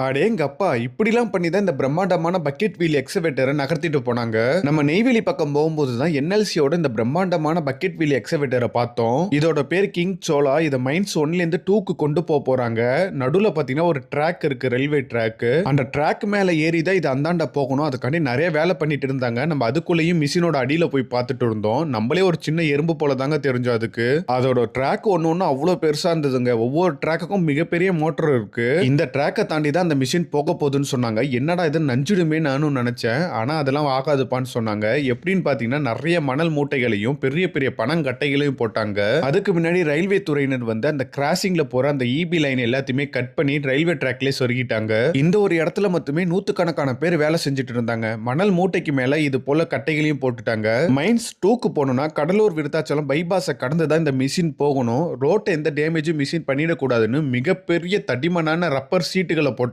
அடேங்கப்பா! இப்படிலாம் பண்ணி தான் இந்த பிரம்மாண்டமான பக்கெட் வீல் எக்ஸ்கவேட்டர நகர்த்திட்டு போனாங்க. நம்ம நெய்வேலி பக்கம் போகும்போது தான் என்எல்சியோட இந்த பிரம்மாண்டமான பக்கெட் வீல் எக்ஸ்கவேட்டர பார்த்தோம். இதோட பேர் கிங் சோலா. இத மைன்ஸ் 1லேருந்து 2க்கு கொண்டு போறாங்க. நடுவுல பார்த்தீங்கன்னா ஒரு ட்ராக் இருக்கு, ரயில்வே ட்ராக். அந்த ட்ராக் மேல ஏறி தான் இது அந்தாண்ட போகணும். அதுக்காண்டி நெறைய வேலை பண்ணிட்டு இருந்தாங்க. நம்ம அதுக்குள்ளேயும் மிஷினோட அடியில போய் பார்த்துட்டு இருந்தோம். நம்மளே ஒரு சின்ன எறும்பு போல தாங்க தெரிஞ்சோம் அதுக்கு. அதோட ட்ராக் ஒண்ணு அவ்ளோ பெருசா இருந்ததுங்க. ஒவ்வொரு ட்ராக்குக்கும் மிகப்பெரிய மோட்டார் இருக்கு. இந்த ட்ராக்க தாண்டி தான் அந்த மிஷின் போக போகுதுன்னு சொன்னாங்க. என்னடா இது நஞ்சிடுமே நானும் நினைச்சேன். ஆனா அதெல்லாம் ஆகாதுப்பான்னு சொன்னாங்க. எப்படின்னு பாத்தீங்கன்னா நிறைய மணல் மூட்டைகளையும் பெரிய பெரிய பனங்கட்டைகளையும் போட்டாங்க. அதுக்கு முன்னாடி ரயில்வே துறையினர் வந்து அந்த கிராசிங்ல போற அந்த இபி லைன் எல்லாத்தையுமே கட் பண்ணி ரயில்வே ட்ராக்லயே சொருகிட்டாங்க. இந்த ஒரு இடத்துல மட்டுமே நூத்துக்கணக்கான பேர் வேலை செஞ்சுட்டு இருந்தாங்க. மணல் மூட்டைக்கு மேல இது போல கட்டைகளையும் போட்டுட்டாங்க. மைன்ஸ் 2க்கு போகணும்னா கடலூர் விருத்தாச்சலம் பைபாஸை கடந்து தான் இந்த மிஷின் போகணும். ரோட்டை எந்த டேமேஜும் மிஷின் பண்ணிடக்கூடாதுன்னு மிகப்பெரிய தடிமனான ரப்பர் சீட்டுகளை போட்டாங்க.